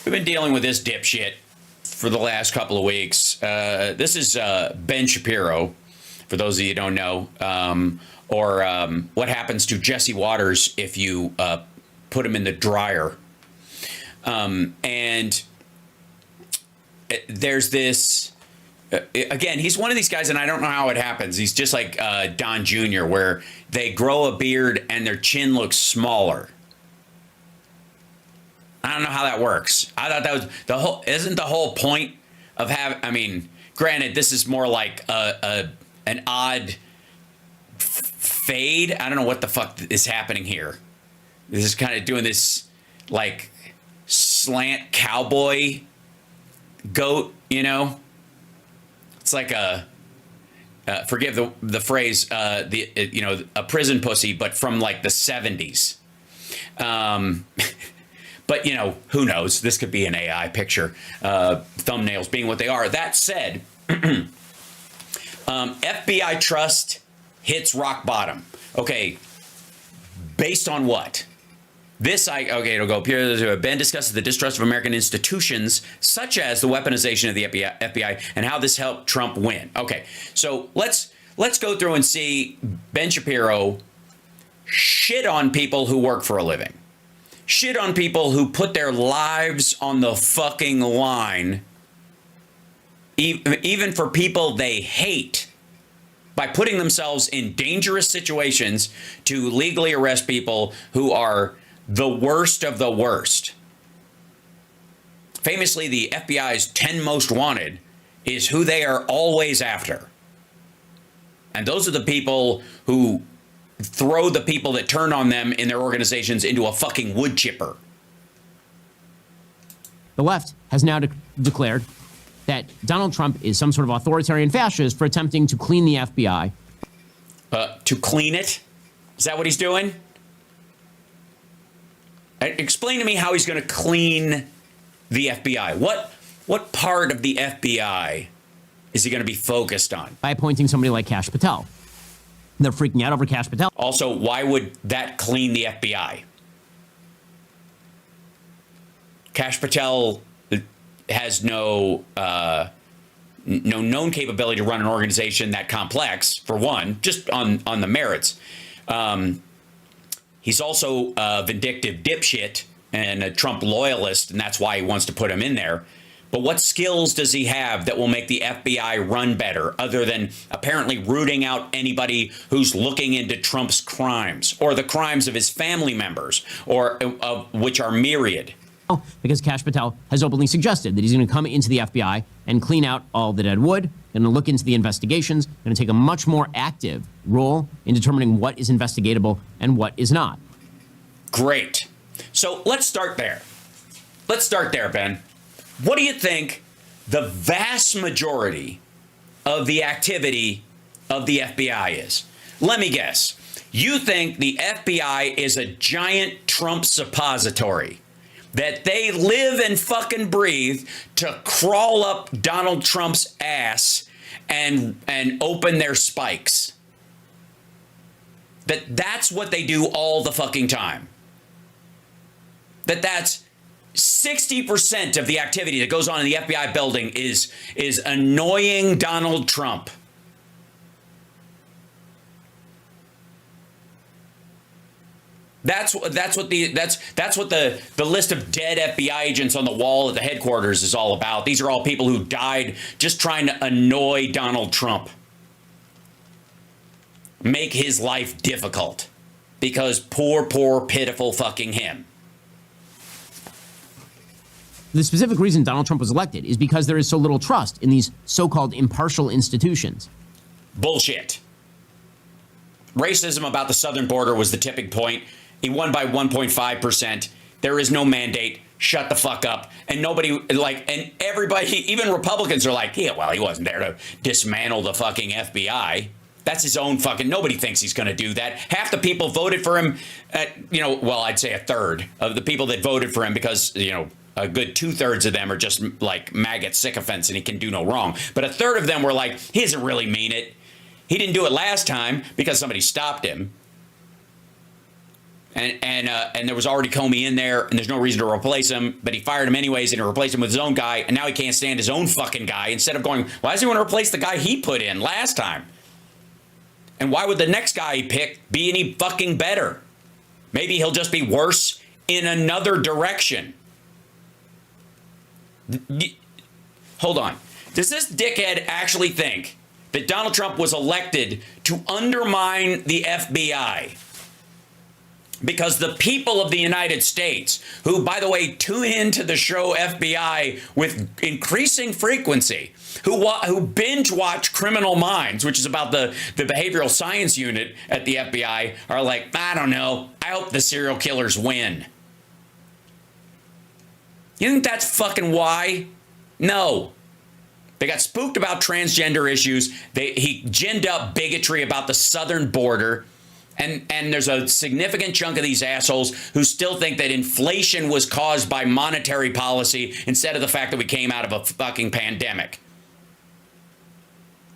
We've been dealing with this dipshit for the last couple of weeks. This is Ben Shapiro, for those of you who don't know, or what happens to Jesse Waters if you put him in the dryer. And there's this, again, he's one of these guys, and I don't know how it happens. He's just like Don Jr., where they grow a beard and their chin looks smaller. I don't know how that works. I thought that was the whole, isn't the whole point of having, I mean, granted, this is more like an odd fade. I don't know what the fuck is happening here. This is kind of doing this like slant cowboy goat, you know? It's like a, forgive the phrase, you know, a prison pussy, but from like the 70s. But, you know, who knows? This could be an AI picture, thumbnails being what they are. That said, FBI trust hits rock bottom. Okay, based on what? Okay, it'll go here. Ben discusses the distrust of American institutions, such as the weaponization of the FBI and how this helped Trump win. Okay, so let's go through and see Ben Shapiro shit on people who work for a living. Shit on people who put their lives on the fucking line, even for people they hate, by putting themselves in dangerous situations to legally arrest people who are the worst of the worst. Famously, the FBI's 10 most wanted is who they are always after. And those are the people who throw the people that turn on them in their organizations into a fucking wood chipper. The left has now declared that Donald Trump is some sort of authoritarian fascist for attempting to clean the FBI. To clean it? Is that what he's doing? Explain to me how he's going to clean the FBI. What part of the FBI is he going to be focused on? By appointing somebody like Kash Patel. They're freaking out over Kash Patel. Also, why would that clean the FBI? Kash Patel has no known capability to run an organization that complex, for one, just on the merits. He's also a vindictive dipshit and a Trump loyalist, and that's why he wants to put him in there. But what skills does he have that will make the FBI run better, other than apparently rooting out anybody who's looking into Trump's crimes or the crimes of his family members, or which are myriad? Because Kash Patel has openly suggested that he's going to come into the FBI and clean out all the dead wood, going to look into the investigations, going to take a much more active role in determining what is investigatable and what is not. Great. So let's start there. Let's start there, Ben. What do you think the vast majority of the activity of the FBI is? Let me guess. You think the FBI is a giant Trump suppository, that they live and fucking breathe to crawl up Donald Trump's ass and open their spikes. That's what they do all the fucking time. That's 60% of the activity that goes on in the FBI building is annoying Donald Trump. That's what the list of dead FBI agents on the wall at the headquarters is all about. These are all people who died just trying to annoy Donald Trump. Make his life difficult. Because poor, pitiful fucking him. The specific reason Donald Trump was elected is because there is so little trust in these so-called impartial institutions. Bullshit. Racism about the southern border was the tipping point. He won by 1.5%. There is no mandate. Shut the fuck up. And nobody, and everybody, even Republicans are like, yeah, well, he wasn't there to dismantle the fucking FBI. That's his own fucking, nobody thinks he's going to do that. Half the people voted for him, I'd say a third of the people that voted for him because, a good 2/3 of them are just like maggot sycophants and he can do no wrong. But a third of them were like, he doesn't really mean it. He didn't do it last time because somebody stopped him. And there was already Comey in there, and there's no reason to replace him, but he fired him anyways and replaced him with his own guy, and now he can't stand his own fucking guy instead of going, why does he want to replace the guy he put in last time? And why would the next guy he picked be any fucking better? Maybe he'll just be worse in another direction. Hold on. Does this dickhead actually think that Donald Trump was elected to undermine the FBI? Because the people of the United States, who, by the way, tune into the show FBI with increasing frequency, who binge watch Criminal Minds, which is about the behavioral science unit at the FBI, are like, I don't know, I hope the serial killers win. You think that's fucking why? No. They got spooked about transgender issues. He ginned up bigotry about the southern border. And there's a significant chunk of these assholes who still think that inflation was caused by monetary policy instead of the fact that we came out of a fucking pandemic.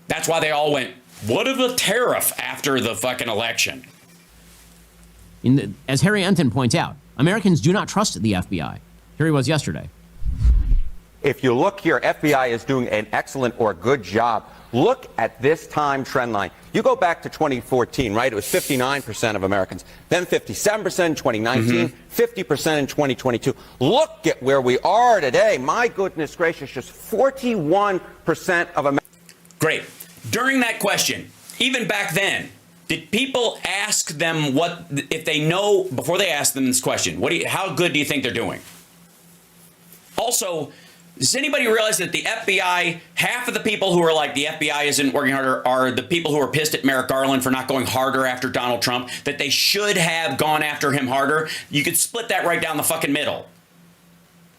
That's why they all went, what of a tariff after the fucking election? As Harry Enton points out, Americans do not trust the FBI. Here he was yesterday. If you look here, FBI is doing an excellent or good job. Look at this time trend line. You go back to 2014, right? It was 59% of Americans, then 57% in 2019, 50% in 2022. Look at where we are today. My goodness gracious, just 41% of Americans. Great. During that question, even back then, did people ask them what, if they know, before they ask them this question, how good do you think they're doing? Also, does anybody realize that the FBI, half of the people who are like the FBI isn't working harder are the people who are pissed at Merrick Garland for not going harder after Donald Trump, that they should have gone after him harder? You could split that right down the fucking middle.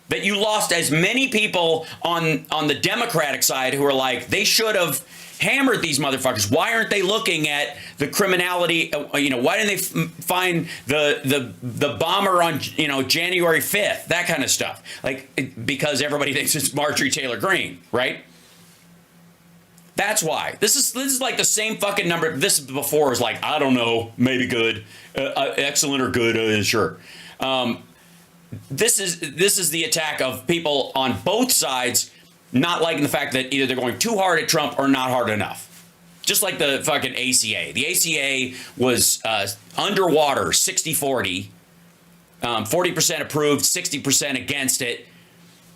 That you lost as many people on the Democratic side who are like, they should have hammered these motherfuckers. Why aren't they looking at the criminality? Why didn't they find the bomber on, January 5th? That kind of stuff. Because everybody thinks it's Marjorie Taylor Greene, right? That's why. This is like the same fucking number. This before was like, I don't know, maybe good, excellent or good, sure. This is the attack of people on both sides not liking the fact that either they're going too hard at Trump or not hard enough. Just like the fucking ACA. The ACA was underwater, 60-40, 40% approved, 60% against it.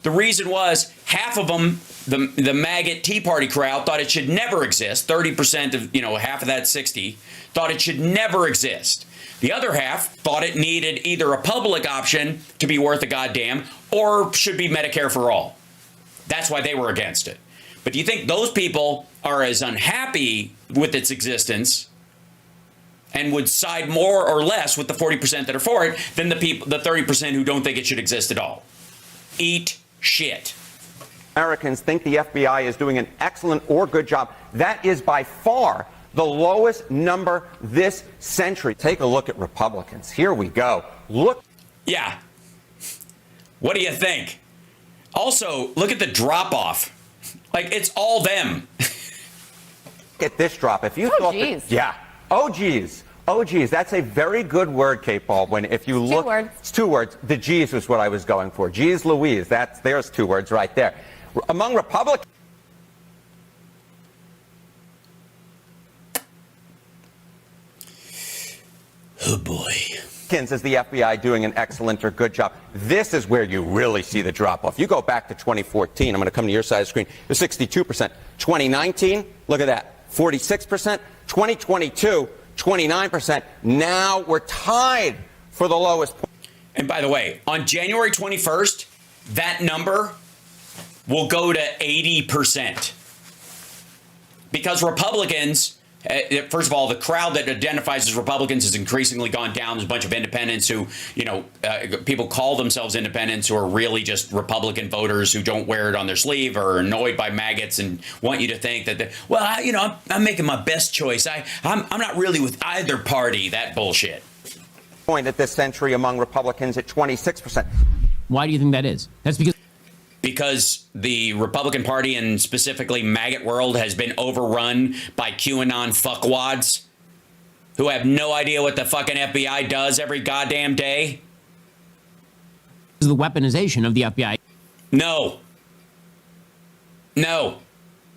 The reason was half of them, the maggot Tea Party crowd, thought it should never exist. 30% of, half of that 60, thought it should never exist. The other half thought it needed either a public option to be worth a goddamn or should be Medicare for all. That's why they were against it. But do you think those people are as unhappy with its existence and would side more or less with the 40% that are for it than the 30% who don't think it should exist at all? Eat shit. Americans think the FBI is doing an excellent or good job. That is by far the lowest number this century. Take a look at Republicans. Here we go. Look. Yeah. What do you think? Also, look at the drop-off. It's all them. At this drop. If you thought geez. Yeah. Oh, geez. Oh, geez. That's a very good word, Kate Baldwin. If you look. 2 words. It's 2 words. The G's was what I was going for. Geez Louise. There's 2 words right there. Among Republicans. Oh, boy. Is the FBI doing an excellent or good job? This is where you really see the drop-off. You go back to 2014. I'm going to come to your side of the screen. It was 62%. 2019, look at that, 46%. 2022, 29%. Now we're tied for the lowest point. And by the way, on January 21st, that number will go to 80%. Because Republicans... First of all, the crowd that identifies as Republicans has increasingly gone down. There's a bunch of independents who, people call themselves independents who are really just Republican voters who don't wear it on their sleeve or are annoyed by maggots and want you to think that, I'm making my best choice. I'm not really with either party. That bullshit. Point at this century among Republicans at 26%. Why do you think that is? That's because the Republican Party and specifically maggot world has been overrun by QAnon fuckwads who have no idea what the fucking FBI does every goddamn day? Is the weaponization of the FBI. No. No.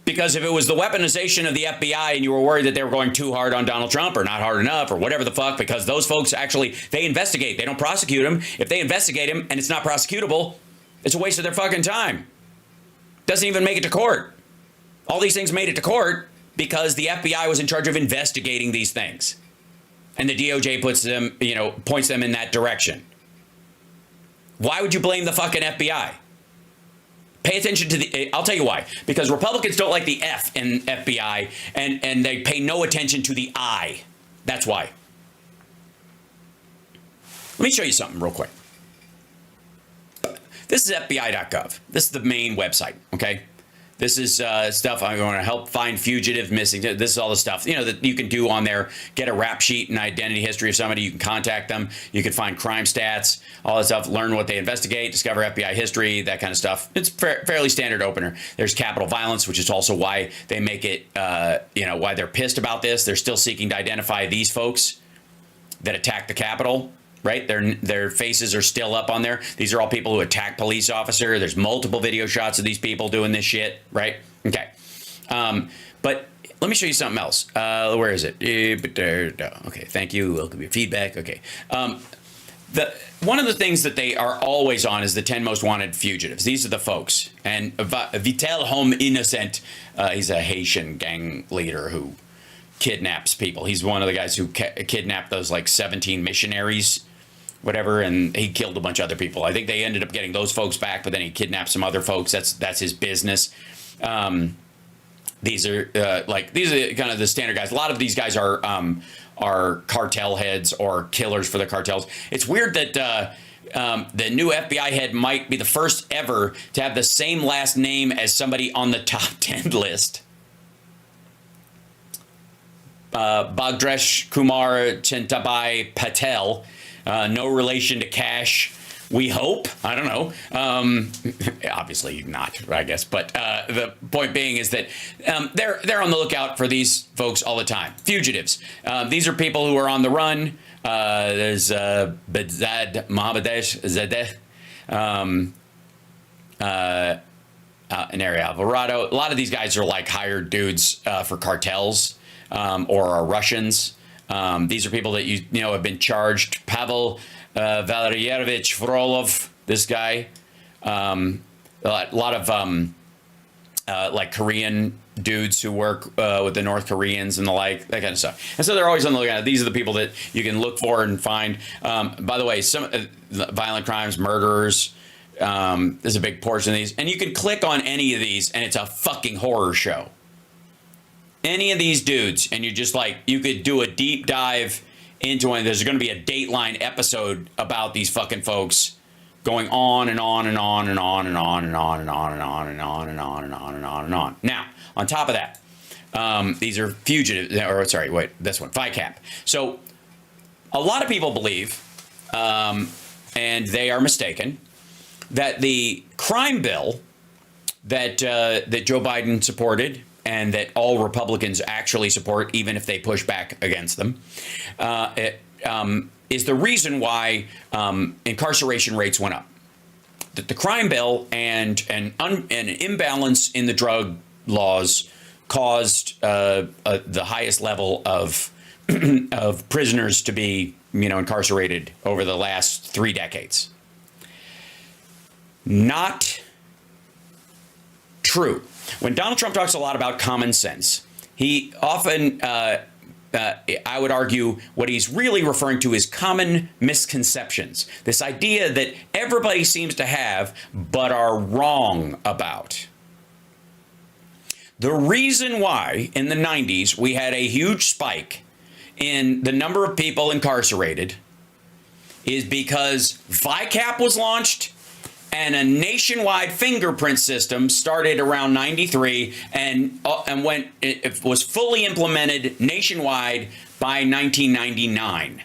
Because if it was the weaponization of the FBI and you were worried that they were going too hard on Donald Trump or not hard enough or whatever the fuck, because those folks actually, they investigate. They don't prosecute him. If they investigate him and it's not prosecutable, it's a waste of their fucking time. Doesn't even make it to court. All these things made it to court because the FBI was in charge of investigating these things. And the DOJ puts them, points them in that direction. Why would you blame the fucking FBI? Pay attention to the, I'll tell you why. Because Republicans don't like the F in FBI and they pay no attention to the I. That's why. Let me show you something real quick. This is FBI.gov. This is the main website, okay? This is stuff I'm going to help find fugitive missing. This is all the stuff, that you can do on there. Get a rap sheet and identity history of somebody. You can contact them. You can find crime stats, all that stuff. Learn what they investigate, discover FBI history, that kind of stuff. It's fairly standard opener. There's capital violence, which is also why they make it, why they're pissed about this. They're still seeking to identify these folks that attacked the Capitol. Right? Their faces are still up on there. These are all people who attack police officer. There's multiple video shots of these people doing this shit. Right? Okay. But let me show you something else. Where is it? Okay. Thank you. Welcome your feedback. Okay. One of the things that they are always on is the 10 most wanted fugitives. These are the folks. And Vital Home Innocent, he's a Haitian gang leader who kidnaps people. He's one of the guys who kidnapped those 17 missionaries, whatever, and he killed a bunch of other people. I think they ended up getting those folks back, but then he kidnapped some other folks. That's his business. These are kind of the standard guys. A lot of these guys are cartel heads or killers for the cartels. It's weird that the new FBI head might be the first ever to have the same last name as somebody on the top 10 list. Bhagdresh Kumar Chintabai Patel, no relation to Cash, we hope. I don't know. Obviously not, I guess. But the point being is that they're on the lookout for these folks all the time. Fugitives. These are people who are on the run. There's Bedzad Mohammedesh Zadeh, in area Alvarado. A lot of these guys are hired dudes for cartels. Or are Russians. These are people that have been charged. Pavel Valeriyevich Frolov, this guy. A lot of Korean dudes who work with the North Koreans and the that kind of stuff. And so they're always on the lookout. These are the people that you can look for and find. By the way, some violent crimes, murderers. There's a big portion of these, and you can click on any of these, and it's a fucking horror show. Any of these dudes, and you're just you could do a deep dive into one. There's going to be a Dateline episode about these fucking folks going on and on and on and on and on and on and on and on and on and on and on and on and on. Now, on top of that, these are fugitives, or sorry, wait, this one, FICAP. So a lot of people believe, and they are mistaken, that the crime bill that Joe Biden supported and that all Republicans actually support, even if they push back against them, is the reason why incarceration rates went up. That the crime bill and an imbalance in the drug laws caused the highest level of of prisoners to be incarcerated over the last 3 decades. Not true. When Donald Trump talks a lot about common sense, he often, I would argue, what he's really referring to is common misconceptions. This idea that everybody seems to have, but are wrong about. The reason why in the 90s we had a huge spike in the number of people incarcerated is because FICAP was launched and a nationwide fingerprint system started around 93 and it was fully implemented nationwide by 1999.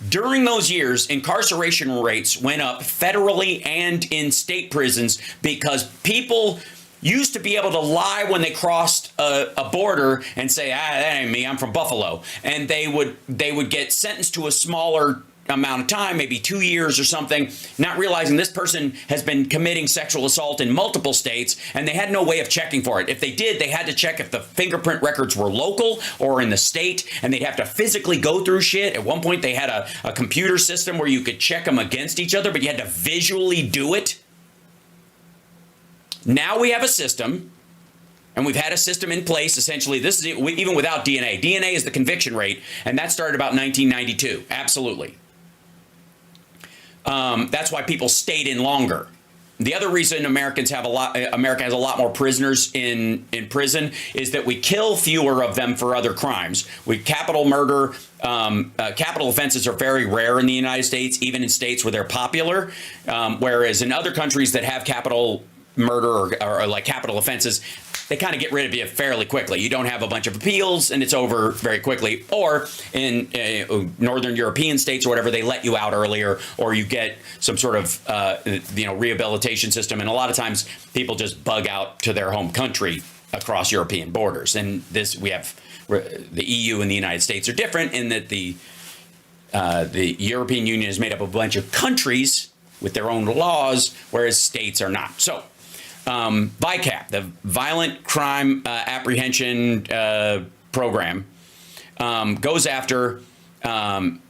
During those years, incarceration rates went up federally and in state prisons because people used to be able to lie when they crossed a border and say, that ain't me, I'm from Buffalo. And they would get sentenced to a smaller amount of time, maybe 2 years or something, not realizing this person has been committing sexual assault in multiple states, and they had no way of checking for it. If they did, they had to check if the fingerprint records were local or in the state, and they'd have to physically go through shit. At one point, they had a computer system where you could check them against each other, but you had to visually do it. Now we have a system, and we've had a system in place. Essentially, this is even without DNA. DNA is the conviction rate, and that started about 1992. Absolutely. That's why people stayed in longer. The other reason America has a lot more prisoners in prison is that we kill fewer of them for other crimes. Capital murder, capital offenses are very rare in the United States, even in states where they're popular. Whereas in other countries that have capital murder or like capital offenses, they kind of get rid of you fairly quickly. You don't have a bunch of appeals and it's over very quickly. Or in northern European states or whatever, they let you out earlier, or you get some sort of rehabilitation system. And a lot of times people just bug out to their home country across European borders. And we have the EU and the United States are different in that the European Union is made up of a bunch of countries with their own laws, whereas states are not. So VICAP, the Violent Crime Apprehension Program, goes after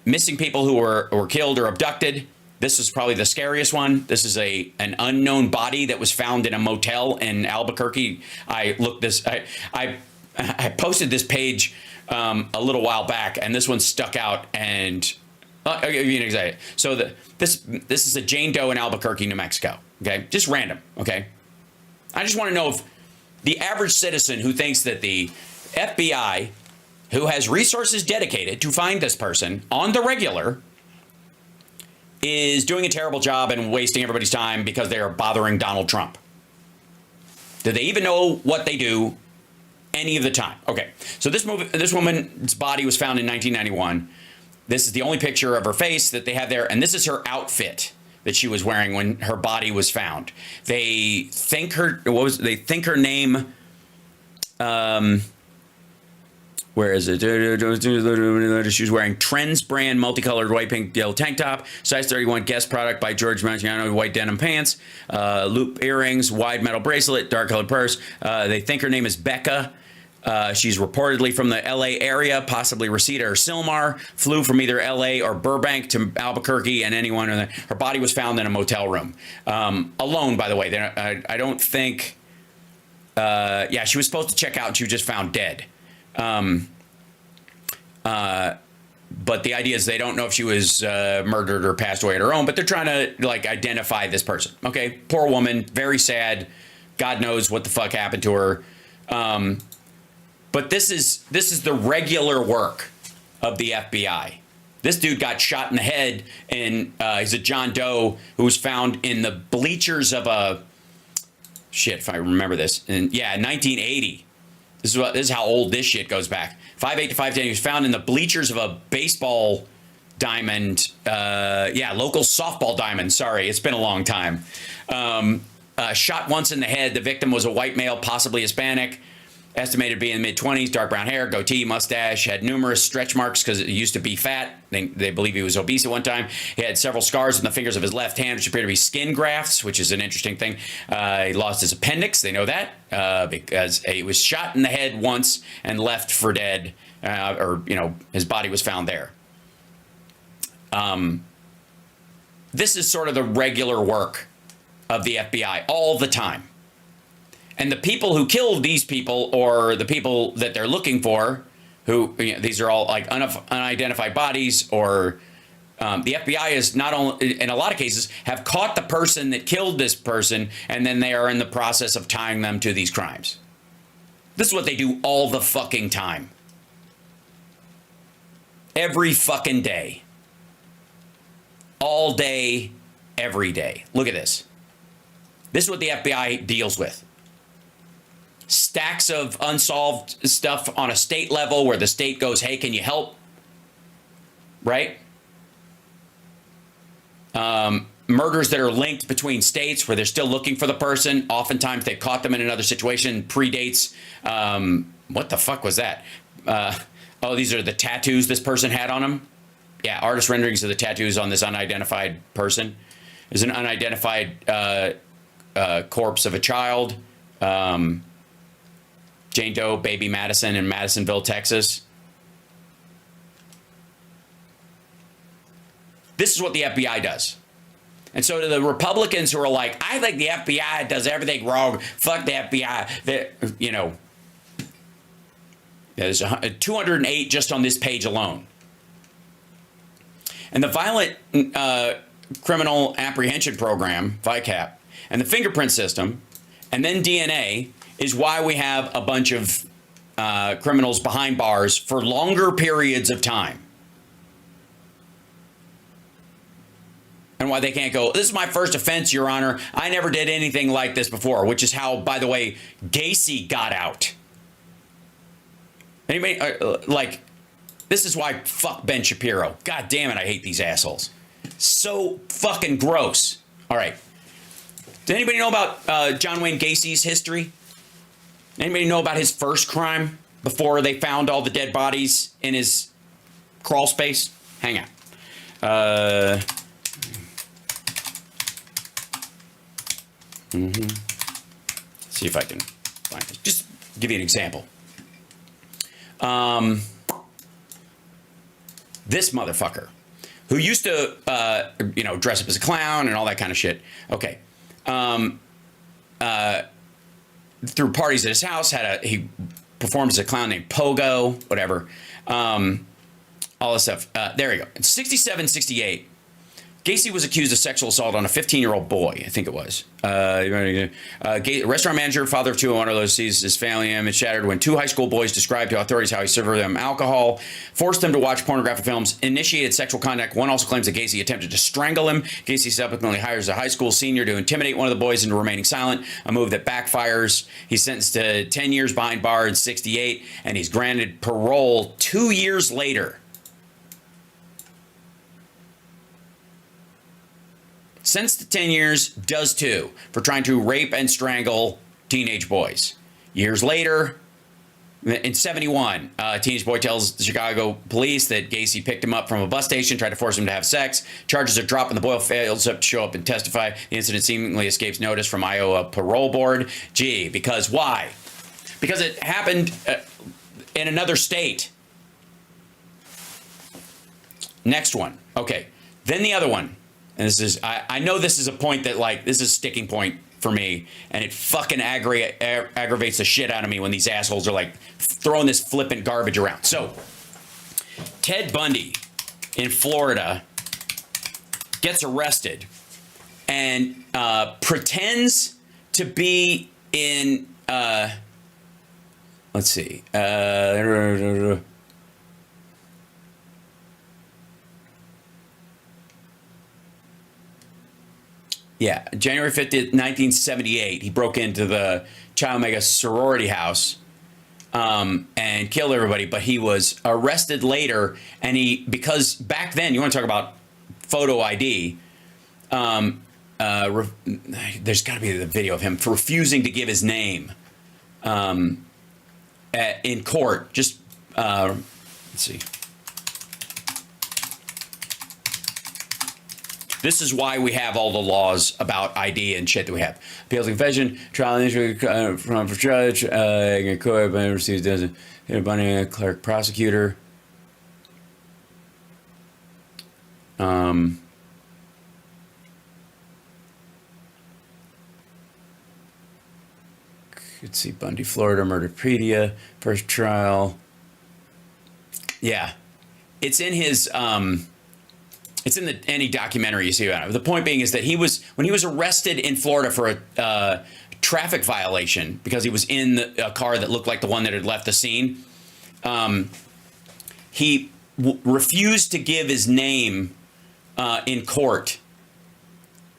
missing people who were killed or abducted. This is probably the scariest one. This is an unknown body that was found in a motel in Albuquerque. I posted this page a little while back, and this one stuck out. And I'll give you an example. So this is a Jane Doe in Albuquerque, New Mexico. Okay, just random. Okay. I just want to know if the average citizen who thinks that the FBI, who has resources dedicated to find this person on the regular, is doing a terrible job and wasting everybody's time because they are bothering Donald Trump. Do they even know what they do any of the time? Okay, so this woman's body was found in 1991. This is the only picture of her face that they have there, and this is her outfit that she was wearing when her body was found. They think her name, where is it? She was wearing Trends brand multicolored white, pink, yellow tank top, size 31 Guess product by George Marciano, white denim pants, loop earrings, wide metal bracelet, dark colored purse. They think her name is Becca. She's reportedly from the LA area, possibly Reseda or Sylmar, flew from either LA or Burbank to Albuquerque, and her body was found in a motel room. Alone, by the way. I don't think, she was supposed to check out and she was just found dead. But the idea is they don't know if she was murdered or passed away at her own, but they're trying to identify this person. Okay, poor woman, very sad. God knows what the fuck happened to her. But this is the regular work of the FBI. This dude got shot in the head, and he's a John Doe who was found in the bleachers of if I remember this, 1980. This is how old this shit goes back. 5'8" to 5'10". He was found in the bleachers of a baseball diamond. Local softball diamond. Sorry, it's been a long time. Shot once in the head. The victim was a white male, possibly Hispanic. Estimated to be in the mid-20s, dark brown hair, goatee, mustache, had numerous stretch marks because it used to be fat. They believe he was obese at one time. He had several scars on the fingers of his left hand, which appear to be skin grafts, which is an interesting thing. He lost his appendix. They know that because he was shot in the head once and left for dead, his body was found there. This is sort of the regular work of the FBI all the time. And the people who killed these people, or the people that they're looking for, these are all unidentified bodies, or the FBI is not only, in a lot of cases, have caught the person that killed this person, and then they are in the process of tying them to these crimes. This is what they do all the fucking time. Every fucking day. All day, every day. Look at this. This is what the FBI deals with. Stacks of unsolved stuff on a state level where the state goes, hey, can you help? Right? murders that are linked between states where they're still looking for the person. Oftentimes they caught them in another situation, predates. What the fuck was that? Oh, these are the tattoos this person had on him. Yeah, artist renderings of the tattoos on this unidentified person. There's an unidentified corpse of a child. Jane Doe, baby Madison in Madisonville, Texas. This is what the FBI does. And so to the Republicans who are like, I think the FBI does everything wrong. Fuck the FBI. You know, there's 208 just on this page alone. And the Violent Criminal Apprehension Program, VICAP, and the fingerprint system, and then DNA is why we have a bunch of criminals behind bars for longer periods of time. And why they can't go, this is my first offense, Your Honor. I never did anything like this before, which is how, by the way, Gacy got out. Anybody, like, this is why fuck Ben Shapiro. God damn it, I hate these assholes. So fucking gross. All right. Does anybody know about John Wayne Gacy's history? Anybody know about his first crime before they found all the dead bodies in his crawl space? Hang on. See if I can find it. Just give you an example. This motherfucker who used to, dress up as a clown and all that kind of shit. Okay. Through parties at his house, he performed as a clown named Pogo, whatever. All this stuff. There you go. In 67, 68. Gacy was accused of sexual assault on a 15-year-old boy, I think it was. Restaurant manager, father of two, one of those sees his family image shattered when two high school boys described to authorities how he served them alcohol, forced them to watch pornographic films, initiated sexual contact. One also claims that Gacy attempted to strangle him. Gacy subsequently hires a high school senior to intimidate one of the boys into remaining silent, a move that backfires. He's sentenced to 10 years behind bars in 68, and he's granted parole 2 years later. Sentenced to 10 years, does 2 for trying to rape and strangle teenage boys. Years later, in 71, a teenage boy tells the Chicago police that Gacy picked him up from a bus station, tried to force him to have sex. Charges are dropped and the boy fails to show up and testify. The incident seemingly escapes notice from Iowa parole board. Gee, because why? Because it happened in another state. Next one. Okay. Then the other one. And this is, I know this is a point that, like, this is a sticking point for me, and it fucking aggravates the shit out of me when these assholes are, like, throwing this flippant garbage around. So, Ted Bundy in Florida gets arrested and pretends to be in, let's see, yeah, January 50th, 1978, he broke into the Chi Omega sorority house and killed everybody, but he was arrested later, and because back then, you want to talk about photo ID, there's got to be the video of him refusing to give his name in court. Just, let's see. This is why we have all the laws about ID and shit that we have. Appeals to confession, trial injury from a judge, court, but receives doesn't bunny clerk prosecutor. Let's see, Bundy, Florida, Murderpedia, first trial. Yeah, it's in his. It's in any documentary you see about it. The point being is that when he was arrested in Florida for a traffic violation because he was in a car that looked like the one that had left the scene, he refused to give his name in court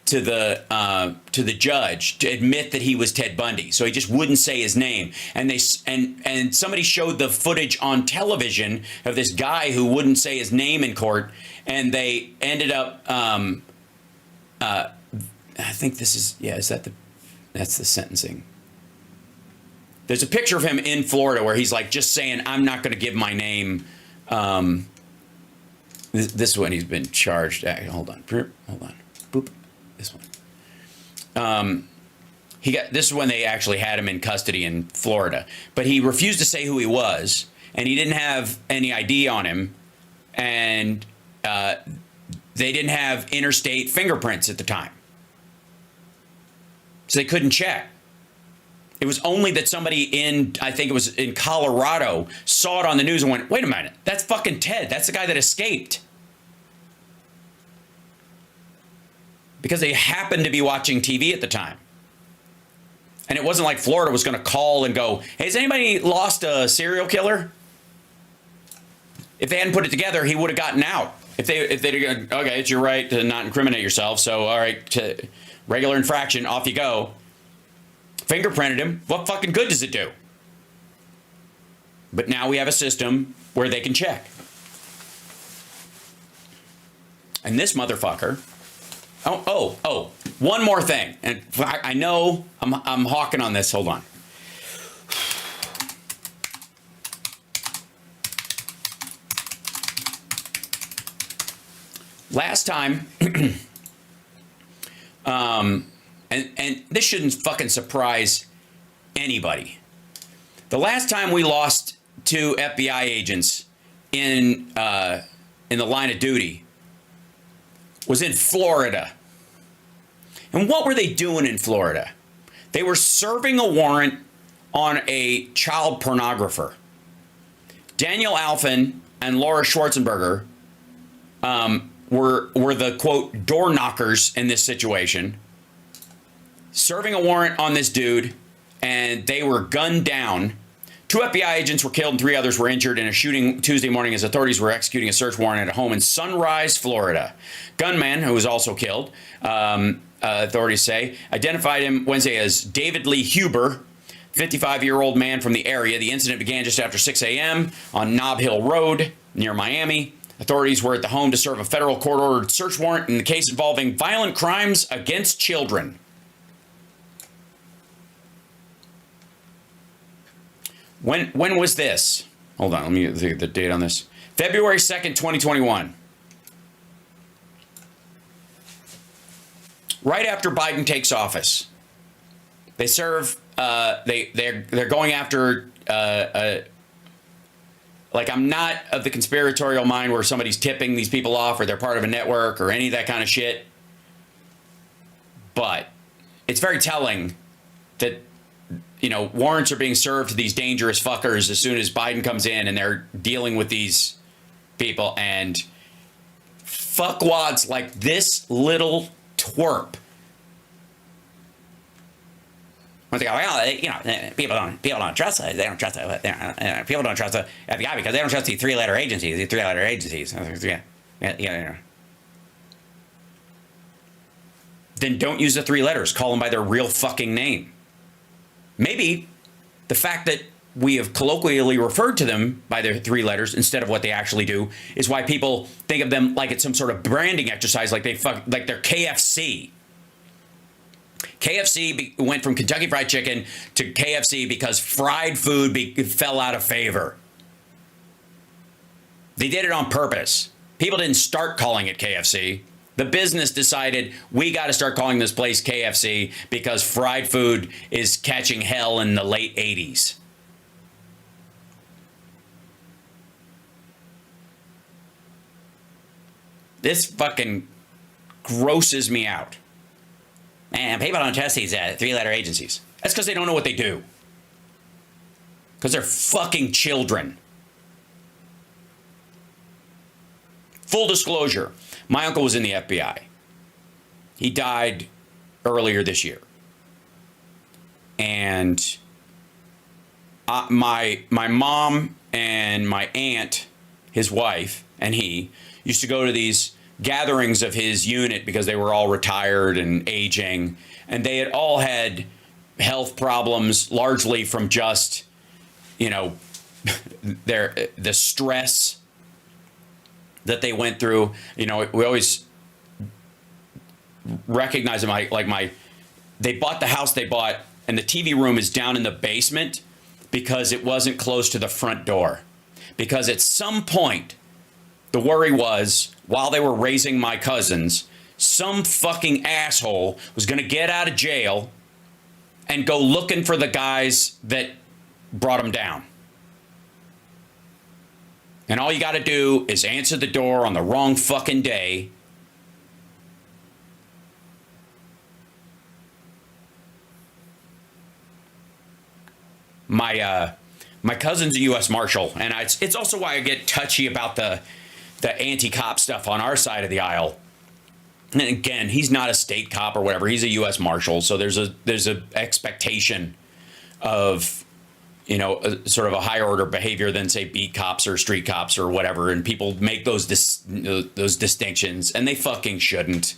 to the judge to admit that he was Ted Bundy. So he just wouldn't say his name. And and somebody showed the footage on television of this guy who wouldn't say his name in court. And they ended up I think this is, that's the sentencing. There's a picture of him in Florida where he's like just saying, I'm not going to give my name. This is when he's been charged. Hold on. Boop. This one. This is when they actually had him in custody in Florida, but he refused to say who he was, and he didn't have any ID on him, and they didn't have interstate fingerprints at the time. So they couldn't check. It was only that somebody I think it was in Colorado, saw it on the news and went, wait a minute, that's fucking Ted. That's the guy that escaped. Because they happened to be watching TV at the time. And it wasn't like Florida was going to call and go, hey, has anybody lost a serial killer? If they hadn't put it together, he would have gotten out. If they'd gone, okay, it's your right to not incriminate yourself. So, all right, to regular infraction, off you go. Fingerprinted him. What fucking good does it do? But now we have a system where they can check. And this motherfucker. Oh, one more thing. And I know I'm hawking on this. Hold on. Last time, and this shouldn't fucking surprise anybody. The last time we lost 2 FBI agents in the line of duty was in Florida. And what were they doing in Florida? They were serving a warrant on a child pornographer. Daniel Alphen and Laura Schwarzenberger were the, quote, door knockers in this situation, serving a warrant on this dude, and they were gunned down. 2 FBI agents were killed and 3 others were injured in a shooting Tuesday morning as authorities were executing a search warrant at a home in Sunrise, Florida. Gunman, who was also killed, authorities say, identified him Wednesday as David Lee Huber, 55-year-old man from the area. The incident began just after 6 a.m. on Nob Hill Road near Miami. Authorities were at the home to serve a federal court-ordered search warrant in the case involving violent crimes against children. When was this? Hold on, let me get the date on this. February 2nd, 2021. Right after Biden takes office. They serve, they're going after, like, I'm not of the conspiratorial mind where somebody's tipping these people off or they're part of a network or any of that kind of shit. But it's very telling that, you know, warrants are being served to these dangerous fuckers as soon as Biden comes in and they're dealing with these people, and fuckwads like this little twerp. When they go, well, you know, people don't trust it. They don't trust it. People don't trust the FBI because they don't trust these 3-letter agencies. These 3-letter agencies. Yeah. Then don't use the 3 letters. Call them by their real fucking name. Maybe the fact that we have colloquially referred to them by their 3 letters instead of what they actually do is why people think of them like it's some sort of branding exercise, like they're KFC. KFC went from Kentucky Fried Chicken to KFC because fried food fell out of favor. They did it on purpose. People didn't start calling it KFC. The business decided we got to start calling this place KFC because fried food is catching hell in the late 80s. This fucking grosses me out. Man, people don't trust these 3-letter agencies. That's because they don't know what they do. Because they're fucking children. Full disclosure. My uncle was in the FBI. He died earlier this year. And my mom and my aunt, his wife, and he used to go to these gatherings of his unit because they were all retired and aging. And they had all had health problems, largely from just, you know, the stress that they went through. You know, we always recognize they bought the house they bought, and the TV room is down in the basement because it wasn't close to the front door. Because at some point, the worry was, while they were raising my cousins, some fucking asshole was going to get out of jail and go looking for the guys that brought them down. And all you got to do is answer the door on the wrong fucking day. My cousin's a U.S. Marshal, and it's also why I get touchy about the anti-cop stuff on our side of the aisle. And again, he's not a state cop or whatever. He's a U.S. Marshal, so there's a expectation of, you know, sort of a higher order behavior than, say, beat cops or street cops or whatever. And people make those distinctions, and they fucking shouldn't.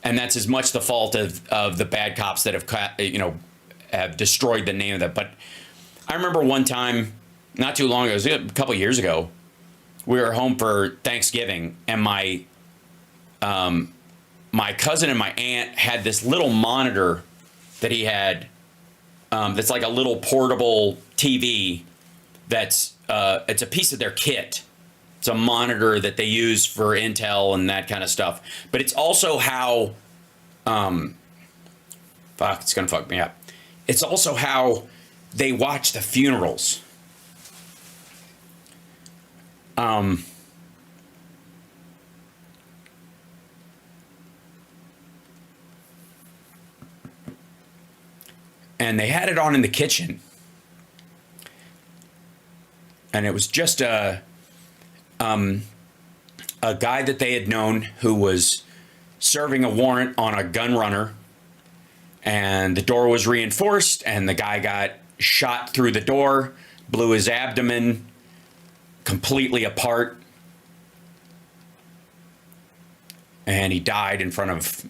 And that's as much the fault of the bad cops that have destroyed the name of that. But I remember one time, not too long ago, it was a couple of years ago, we were home for Thanksgiving, and my cousin and my aunt had this little monitor that he had, that's like a little portable TV. It's a piece of their kit. It's a monitor that they use for intel and that kind of stuff. But it's also how, it's gonna fuck me up. It's also how they watch the funerals. And they had it on in the kitchen. And it was just a guy that they had known who was serving a warrant on a gun runner. And the door was reinforced, and the guy got shot through the door, blew his abdomen completely apart, and he died in front of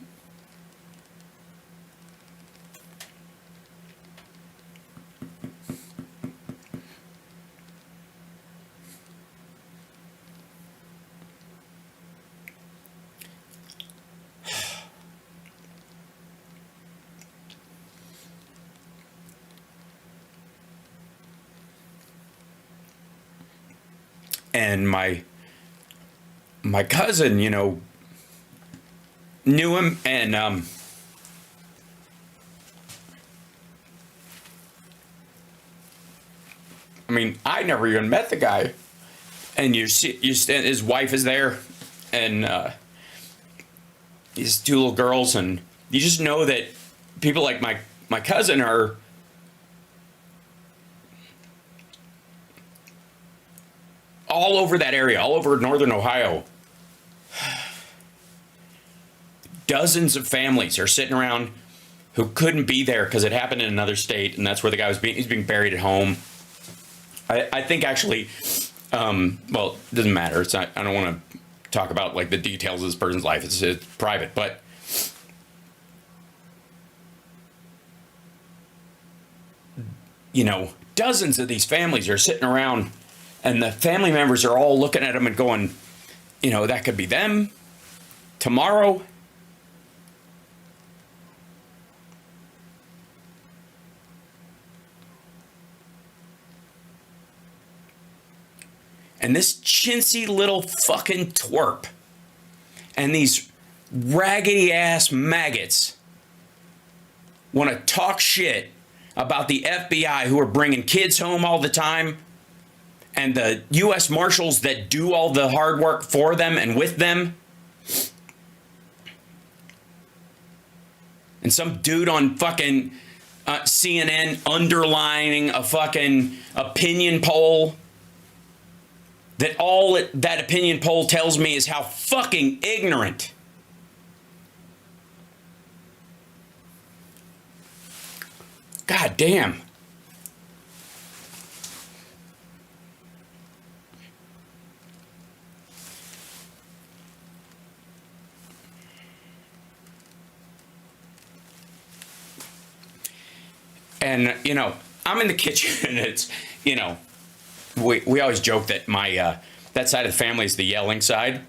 and my cousin, you know, knew him, and I mean, I never even met the guy, and his wife is there, and his two little girls, and you just know that people like my cousin are all over that area, all over northern Ohio. Dozens of families are sitting around who couldn't be there because it happened in another state, and that's where the guy he's being buried at home. I think actually, well, it doesn't matter. It's not, I don't want to talk about like the details of this person's life. It's private, but you know, dozens of these families are sitting around, and the family members are all looking at them and going, you know, that could be them tomorrow. And this chintzy little fucking twerp and these raggedy ass maggots want to talk shit about the FBI who are bringing kids home all the time, and the U.S. Marshals that do all the hard work for them and with them. And some dude on fucking CNN underlining a fucking opinion poll that all that opinion poll tells me is how fucking ignorant God damn. And, you know, I'm in the kitchen and it's, you know, we always joke that my, that side of the family is the yelling side.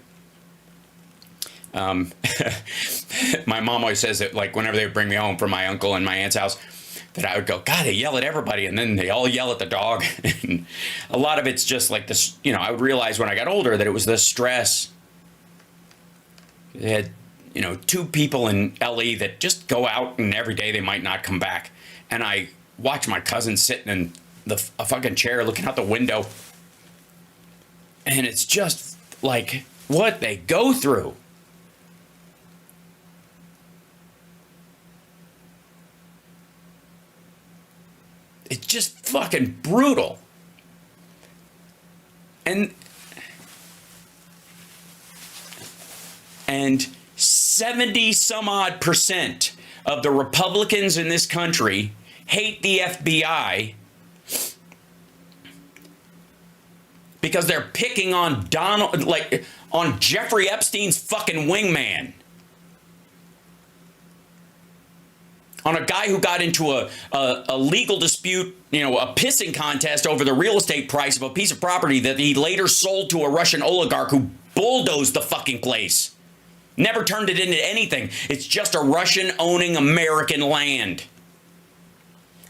My mom always says that, like, whenever they would bring me home from my uncle and my aunt's house, that I would go, God, they yell at everybody, and then they all yell at the dog. And a lot of it's just like this, you know, I would realize when I got older that it was the stress. They had, you know, 2 people in LE that just go out and every day they might not come back. And I watch my cousin sitting in a fucking chair looking out the window. And it's just like what they go through. It's just fucking brutal. And 70 some odd percent of the Republicans in this country hate the FBI because they're picking on on Jeffrey Epstein's fucking wingman. On a guy who got into a legal dispute, you know, a pissing contest over the real estate price of a piece of property that he later sold to a Russian oligarch who bulldozed the fucking place. Never turned it into anything. It's just a Russian owning American land.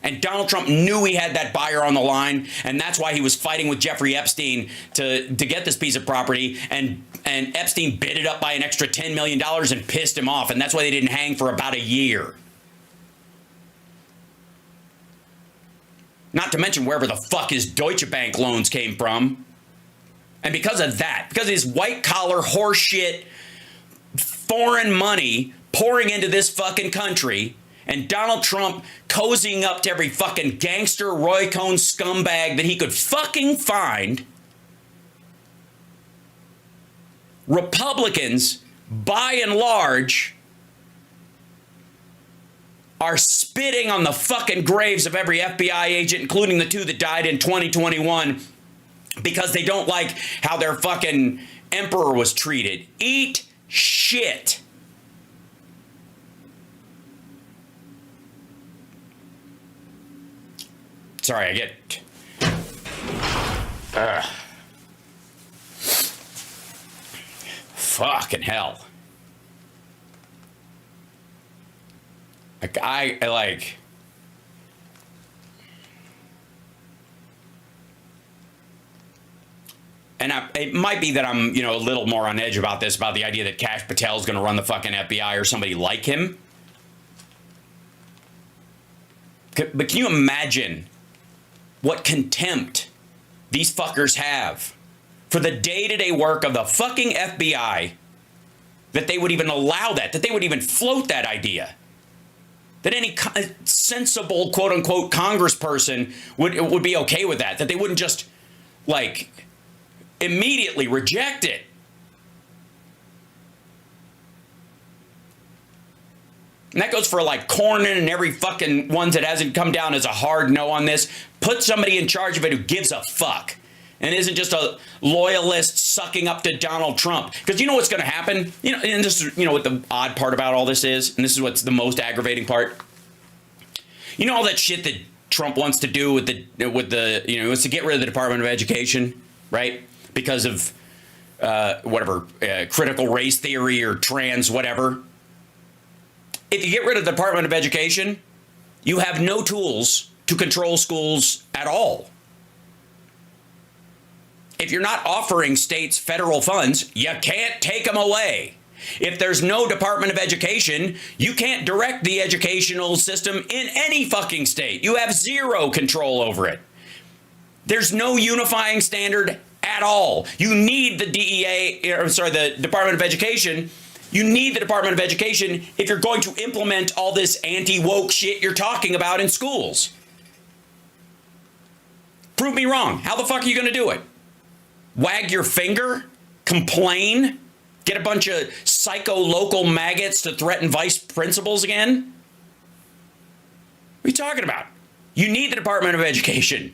And Donald Trump knew he had that buyer on the line, and that's why he was fighting with Jeffrey Epstein to get this piece of property, and Epstein bid it up by an extra $10 million and pissed him off, and that's why they didn't hang for about a year. Not to mention wherever the fuck his Deutsche Bank loans came from. And because of that, because of his white-collar horseshit foreign money pouring into this fucking country, and Donald Trump cozying up to every fucking gangster Roy Cohn scumbag that he could fucking find, Republicans, by and large, are spitting on the fucking graves of every FBI agent, including the 2 that died in 2021, because they don't like how their fucking emperor was treated. Eat shit. Sorry, I get... Fucking hell. Like, I like... And it might be that I'm, you know, a little more on edge about this, about the idea that Kash Patel is going to run the fucking FBI or somebody like him. But can you imagine what contempt these fuckers have for the day-to-day work of the fucking FBI, that they would even allow that they would even float that idea? That any sensible, quote-unquote, congressperson would be okay with that they wouldn't just, like, immediately reject it. And that goes for, like, Cornyn and every fucking one that hasn't come down as a hard no on this. Put somebody in charge of it who gives a fuck and isn't just a loyalist sucking up to Donald Trump. Because you know what's going to happen? You know, and this is, you know, what the odd part about all this is, and this is what's the most aggravating part. You know all that shit that Trump wants to do with the you know, he wants to get rid of the Department of Education, right? Because of critical race theory or trans whatever. If you get rid of the Department of Education, you have no tools to control schools at all. If you're not offering states federal funds, you can't take them away. If there's no Department of Education, you can't direct the educational system in any fucking state. You have zero control over it. There's no unifying standard at all. You need the the Department of Education. You need the Department of Education if you're going to implement all this anti-woke shit you're talking about in schools. Prove me wrong. How the fuck are you going to do it? Wag your finger? Complain? Get a bunch of psycho local maggots to threaten vice principals again? What are you talking about? You need the Department of Education.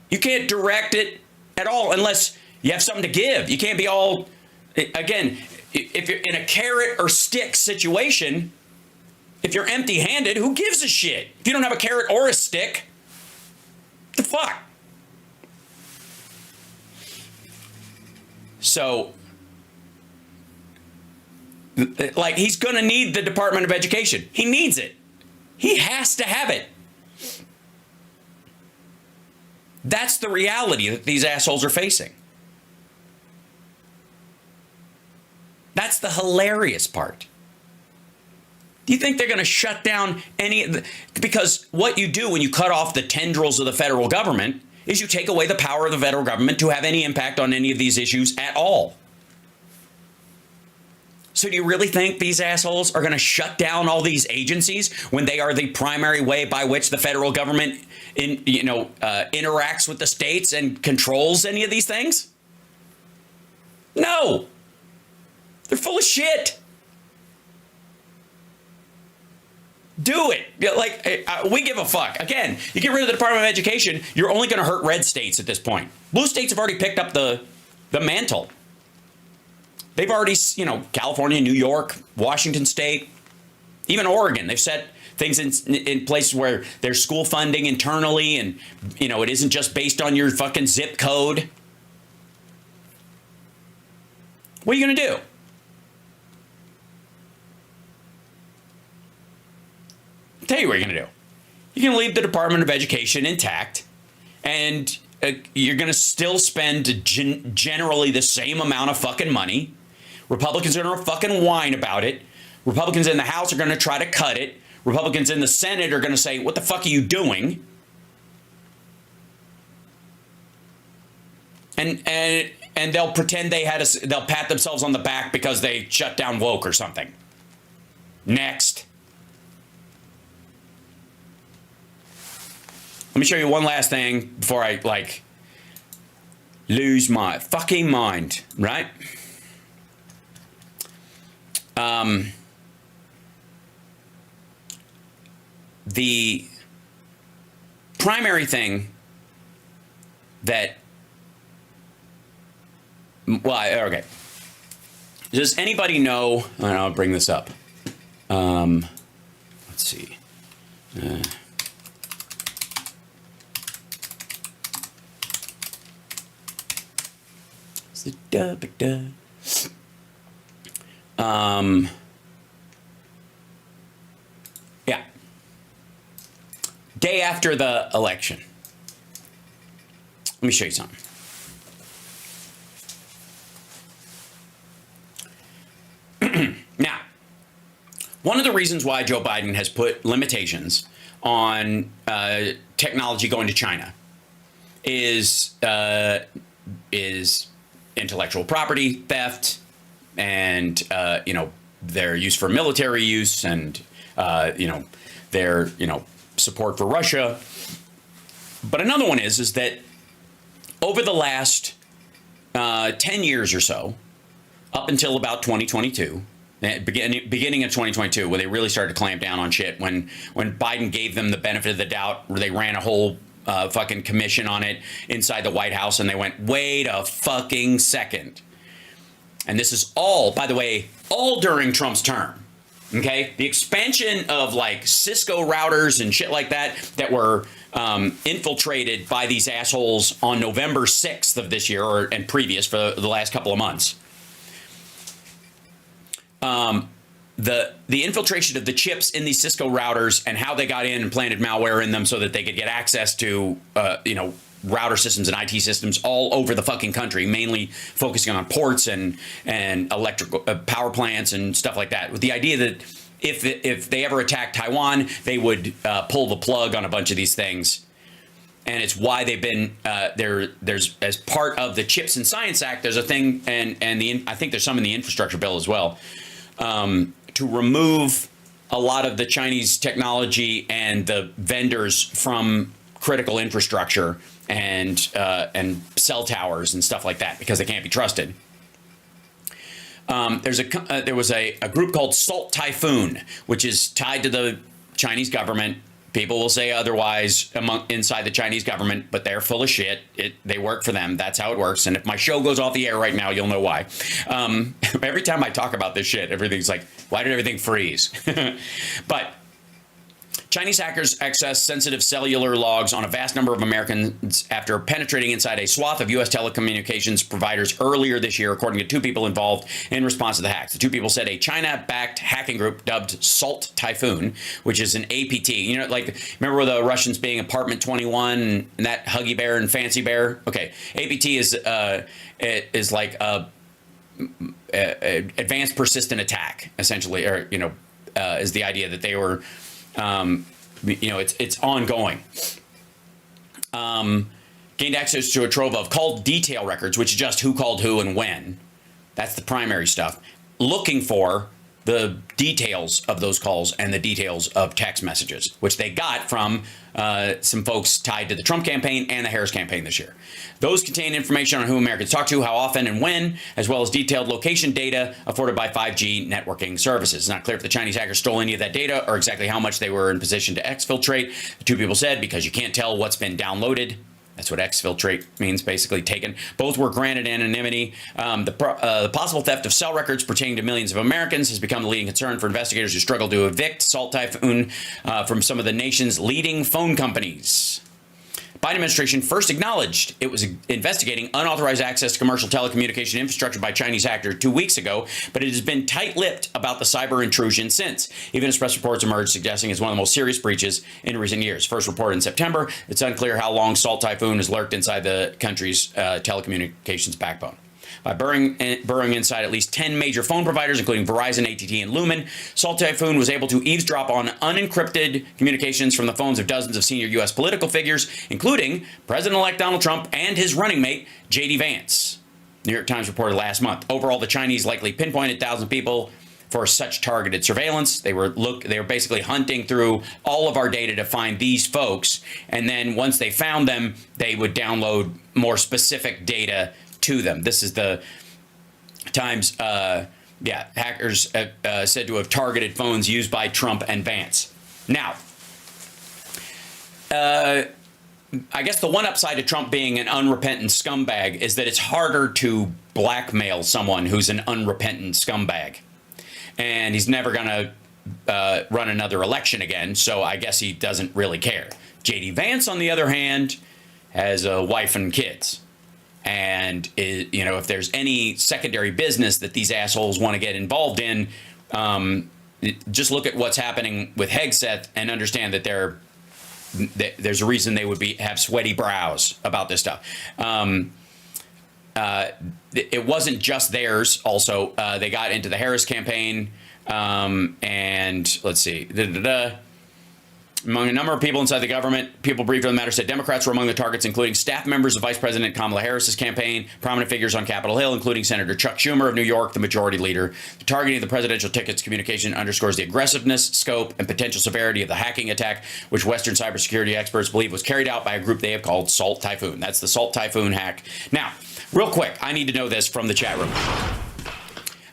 You can't direct it at all unless you have something to give. You can't be all, again, if you're in a carrot or stick situation, if you're empty-handed, who gives a shit? If you don't have a carrot or a stick, what the fuck? So, Like, he's going to need the Department of Education. He needs it. He has to have it. That's the reality that these assholes are facing. That's the hilarious part. Do you think they're going to shut down because what you do when you cut off the tendrils of the federal government is you take away the power of the federal government to have any impact on any of these issues at all. So do you really think these assholes are going to shut down all these agencies when they are the primary way by which the federal government interacts with the states and controls any of these things? No. They're full of shit. Do it. Like, we give a fuck. Again, you get rid of the Department of Education, you're only going to hurt red states at this point. Blue states have already picked up the mantle. They've already, California, New York, Washington State, even Oregon. They've set things in places where there's school funding internally and, it isn't just based on your fucking zip code. What are you going to do? I'll tell you what you're going to do. You're going to leave the Department of Education intact, and you're going to still spend generally the same amount of fucking money. Republicans are going to fucking whine about it. Republicans in the House are going to try to cut it. Republicans in the Senate are going to say, what the fuck are you doing? And they'll pretend they'll pat themselves on the back because they shut down woke or something. Next. Let me show you one last thing before I, lose my fucking mind, right? The primary thing that, okay. Does anybody know, and I'll bring this up. Let's see. Yeah. Day after the election. Let me show you something. Now, one of the reasons why Joe Biden has put limitations on technology going to China is intellectual property theft and, their use for military use and, their, support for Russia. But another one is that over the last 10 years or so, up until about 2022, beginning of 2022, where they really started to clamp down on shit, when Biden gave them the benefit of the doubt, where they ran a whole fucking commission on it inside the White House, and they went, wait a fucking second. And this is all, by the way, all during Trump's term. Okay? The expansion of Cisco routers and shit like that were infiltrated by these assholes on November 6th of this year and previous for the last couple of months. The infiltration of the chips in these Cisco routers and how they got in and planted malware in them so that they could get access to, router systems and IT systems all over the fucking country, mainly focusing on ports and electrical power plants and stuff like that, with the idea that if they ever attacked Taiwan, they would pull the plug on a bunch of these things. And it's why they've been there's, as part of the Chips and Science Act, there's a thing, and I think there's some in the infrastructure bill as well, to remove a lot of the Chinese technology and the vendors from critical infrastructure and cell towers and stuff like that, because they can't be trusted. There was a group called Salt Typhoon, which is tied to the Chinese government. People will say otherwise inside the Chinese government, but they're full of shit. They work for them. That's how it works. And if my show goes off the air right now, you'll know why. Every time I talk about this shit, everything's like, why did everything freeze? But Chinese hackers accessed sensitive cellular logs on a vast number of Americans after penetrating inside a swath of U.S. telecommunications providers earlier this year, according to two people involved in response to the hacks. The two people said a China-backed hacking group dubbed Salt Typhoon, which is an APT. You know, like, remember the Russians being Apartment 21 and that Huggy Bear and Fancy Bear? Okay, APT is like a advanced persistent attack, essentially, or, you know, is the idea that they were, you know, it's ongoing. Gained access to a trove of call detail records, which is just who called who and when. That's the primary stuff. Looking for the details of those calls and the details of text messages, which they got from some folks tied to the Trump campaign and the Harris campaign this year. Those contain information on who Americans talk to, how often and when, as well as detailed location data afforded by 5G networking services. It's not clear if the Chinese hackers stole any of that data or exactly how much they were in position to exfiltrate. The two people said, because you can't tell what's been downloaded. That's what exfiltrate means, basically taken. Both were granted anonymity. The possible theft of cell records pertaining to millions of Americans has become the leading concern for investigators who struggle to evict Salt Typhoon from some of the nation's leading phone companies. Biden administration first acknowledged it was investigating unauthorized access to commercial telecommunication infrastructure by Chinese hackers 2 weeks ago, but it has been tight-lipped about the cyber intrusion since. Even as press reports emerged suggesting it's one of the most serious breaches in recent years. First reported in September, it's unclear how long Salt Typhoon has lurked inside the country's telecommunications backbone. By burrowing inside at least 10 major phone providers, including Verizon, AT&T, and Lumen, Salt Typhoon was able to eavesdrop on unencrypted communications from the phones of dozens of senior U.S. political figures, including President-elect Donald Trump and his running mate, J.D. Vance. New York Times reported last month. Overall, the Chinese likely pinpointed 1,000 people for such targeted surveillance. They were basically hunting through all of our data to find these folks, and then once they found them, they would download more specific data to them. This is the Times, hackers said to have targeted phones used by Trump and Vance. Now, I guess the one upside to Trump being an unrepentant scumbag is that it's harder to blackmail someone who's an unrepentant scumbag. And he's never going to run another election again, so I guess he doesn't really care. J.D. Vance, on the other hand, has a wife and kids. And, you know, if there's any secondary business that these assholes want to get involved in, just look at what's happening with Hegseth and understand that there's a reason they would have sweaty brows about this stuff. It wasn't just theirs. Also, they got into the Harris campaign. And let's see. Among a number of people inside the government, people briefed on the matter said Democrats were among the targets, including staff members of Vice President Kamala Harris's campaign, prominent figures on Capitol Hill, including Senator Chuck Schumer of New York, the majority leader. The targeting of the presidential ticket's communication underscores the aggressiveness, scope, and potential severity of the hacking attack, which Western cybersecurity experts believe was carried out by a group they have called Salt Typhoon. That's the Salt Typhoon hack. Now, real quick, I need to know this from the chat room.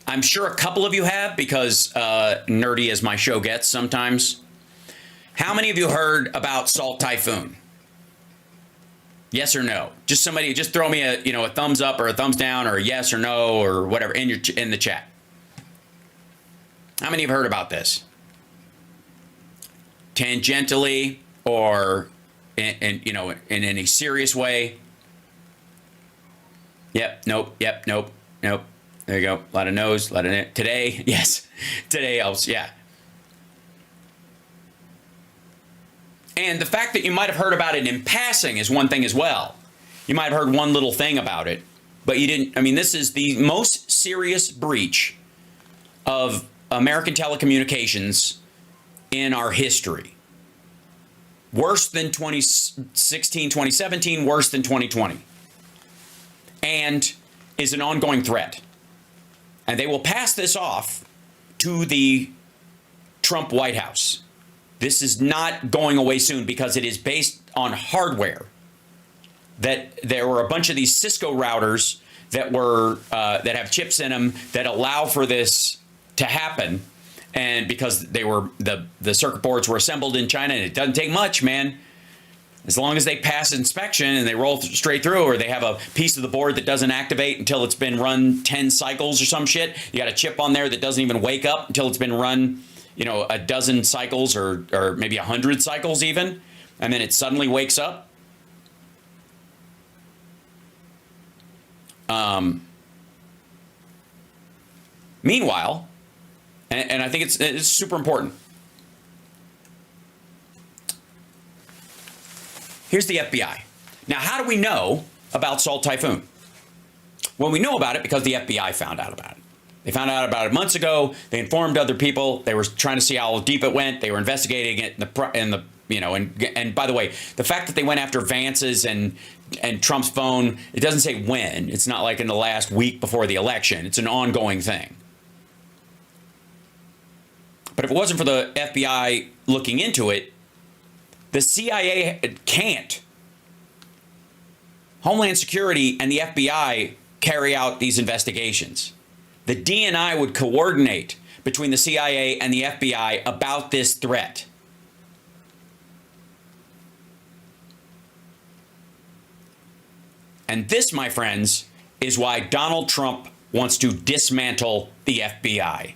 I'm sure a couple of you have, because nerdy as my show gets sometimes. How many of you heard about Salt Typhoon? Yes or no? Just somebody, just throw me a thumbs up or a thumbs down or a yes or no or whatever in the chat. How many have heard about this? Tangentially or in any serious way? Yep. Nope. Yep. Nope. Nope. There you go. A lot of no's. A lot of today. Yes. Today helps. Yeah. And the fact that you might have heard about it in passing is one thing as well. You might have heard one little thing about it, but you didn't. I mean, this is the most serious breach of American telecommunications in our history. Worse than 2016, 2017, worse than 2020. And is an ongoing threat. And they will pass this off to the Trump White House. This is not going away soon because it is based on hardware. That there were a bunch of these Cisco routers that have chips in them that allow for this to happen, and because they were the circuit boards were assembled in China, and it doesn't take much, man. As long as they pass inspection and they roll straight through, or they have a piece of the board that doesn't activate until it's been run 10 cycles or some shit. You got a chip on there that doesn't even wake up until it's been run a dozen cycles or maybe 100 cycles even, and then it suddenly wakes up. Meanwhile, and I think it's super important. Here's the FBI. Now, how do we know about Salt Typhoon? Well, we know about it because the FBI found out about it. They found out about it months ago. They informed other people. They were trying to see how deep it went. They were investigating it and by the way, the fact that they went after Vance's and Trump's phone, it doesn't say when. It's not like in the last week before the election. It's an ongoing thing. But if it wasn't for the FBI looking into it, the CIA can't. Homeland Security and the FBI carry out these investigations. The DNI would coordinate between the CIA and the FBI about this threat. And this, my friends, is why Donald Trump wants to dismantle the FBI.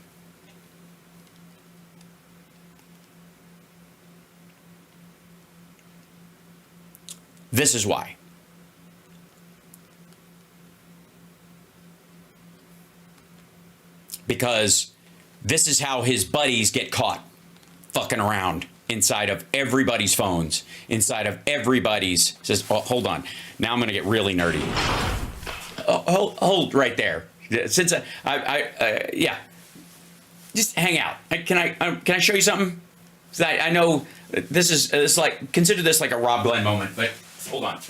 This is why. Because this is how his buddies get caught fucking around inside of everybody's phones, inside of everybody's. Says, oh, hold on. Now I'm going to get really nerdy. Hold right there. Since yeah, just hang out. Can I show you something? I know this is like, consider this like a Rob Glenn moment, but hold on.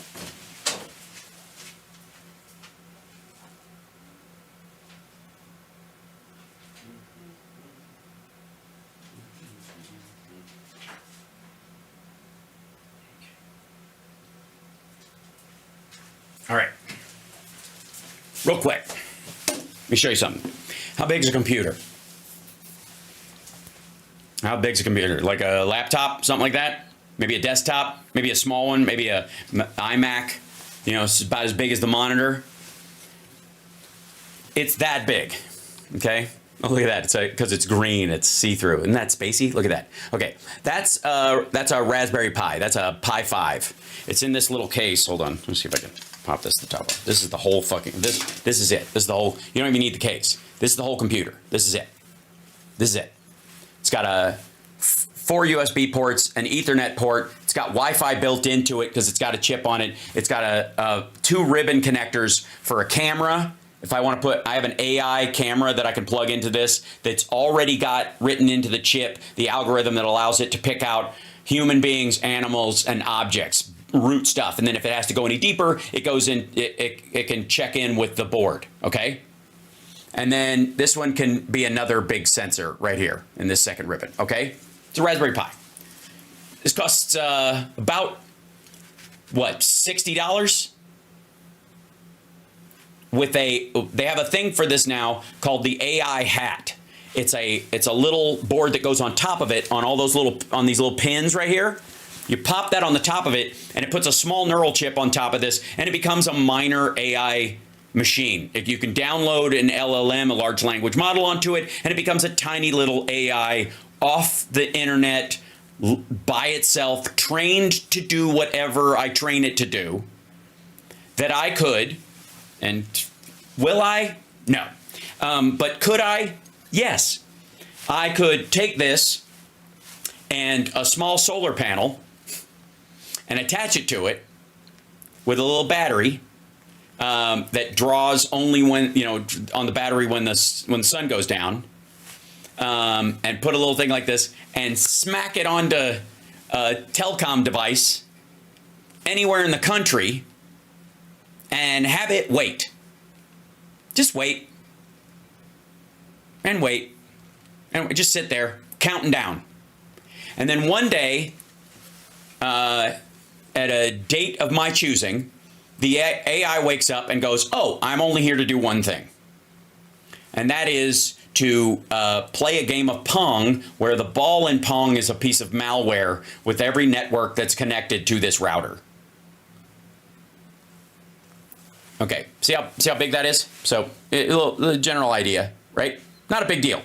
All right. Real quick. Let me show you something. How big is a computer? How big is a computer? Like a laptop, something like that? Maybe a desktop, maybe a small one, maybe a iMac. It's about as big as the monitor. It's that big, okay? Oh, look at that. It's because it's green. It's see-through. Isn't that spacey? Look at that. Okay, that's a Raspberry Pi. That's a Pi 5. It's in this little case. Hold on. Let me see if I can pop this to the top of it. This is the whole fucking, this is it. This is the whole, you don't even need the case. This is the whole computer. This is it. This is it. It's got 4 USB ports, an Ethernet port. It's got Wi-Fi built into it because it's got a chip on it. It's got 2 ribbon connectors for a camera. If I want to I have an AI camera that I can plug into this that's already got written into the chip, the algorithm that allows it to pick out human beings, animals, and objects, root stuff. And then if it has to go any deeper, it goes in, it can check in with the board, okay? And then this one can be another big sensor right here in this second ribbon, okay? It's a Raspberry Pi. This costs about, what, $60? They have a thing for this now called the AI hat. It's a little board that goes on top of it on all those these little pins right here. You pop that on the top of it, and it puts a small neural chip on top of this, and it becomes a minor AI machine. If you can download an LLM, a large language model, onto it, and it becomes a tiny little AI off the internet by itself, trained to do whatever I train it to do, that I could, and will I? No. But could I? Yes. I could take this and a small solar panel and attach it to it with a little battery that draws only when, on the battery when the sun goes down, and put a little thing like this and smack it onto a telecom device anywhere in the country and have it wait. Just wait. And wait. And just sit there counting down. And then one day, at a date of my choosing, the AI wakes up and goes, oh, I'm only here to do one thing. And that is to play a game of Pong where the ball in Pong is a piece of malware with every network that's connected to this router. Okay, see how big that is? So, the general idea, right? Not a big deal.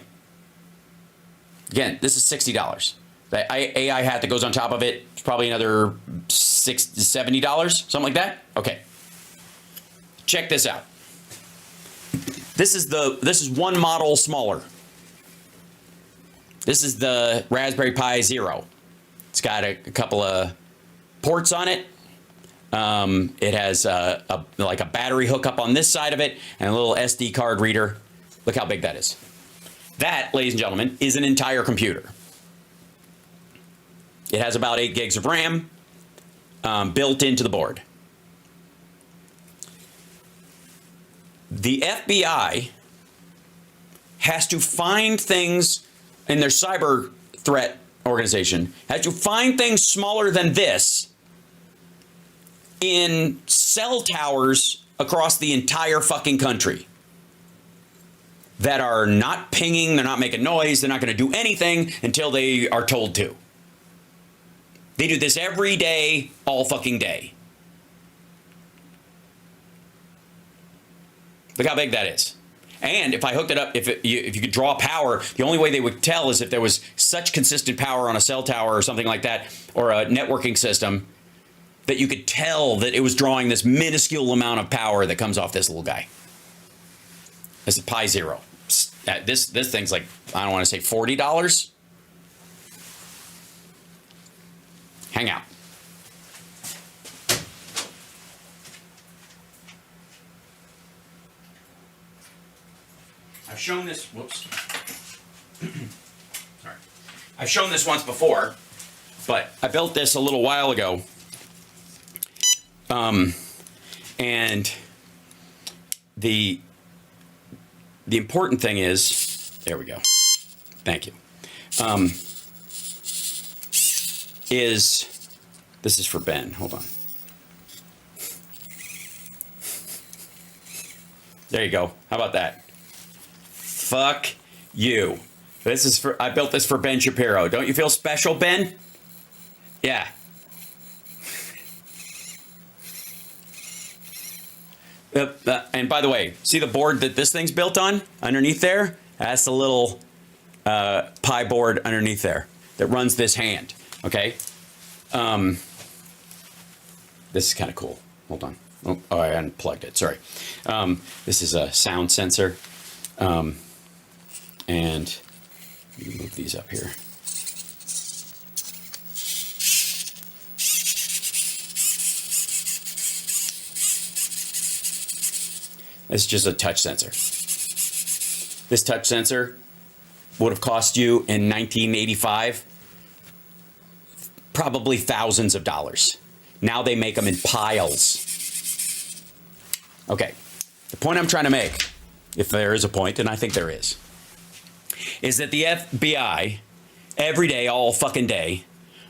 Again, this is $60. The AI hat that goes on top of it is probably another $70, something like that. Okay. Check this out. This is one model smaller. This is the Raspberry Pi Zero. It's got a couple of ports on it. It has like a battery hookup on this side of it and a little SD card reader. Look how big that is. That, ladies and gentlemen, is an entire computer. It has about 8 gigs of RAM built into the board. The FBI has to find things in their cyber threat organization, has to find things smaller than this in cell towers across the entire fucking country that are not pinging, they're not making noise, they're not going to do anything until they are told to. They do this every day, all fucking day. Look how big that is. And if I hooked it up, if you could draw power, the only way they would tell is if there was such consistent power on a cell tower or something like that, or a networking system, that you could tell that it was drawing this minuscule amount of power that comes off this little guy. This is Pi Zero. This thing's like, I don't want to say $40. Hang out. I've shown this, whoops. Sorry. I've shown this once before, but I built this a little while ago. And the important thing is, there we go. Thank you. This is for Ben. Hold on. There you go. How about that? Fuck you. I built this for Ben Shapiro. Don't you feel special, Ben? Yeah. And by the way, see the board that this thing's built on underneath there? That's the little Pi board underneath there that runs this hand. Okay. This is kind of cool. Hold on. Oh, I unplugged it. Sorry. This is a sound sensor. And let me move these up here. It's just a touch sensor. This touch sensor would have cost you in 1985 probably thousands of dollars. Now they make them in piles. Okay, the point I'm trying to make, if there is a point, and I think there is that the FBI, every day, all fucking day,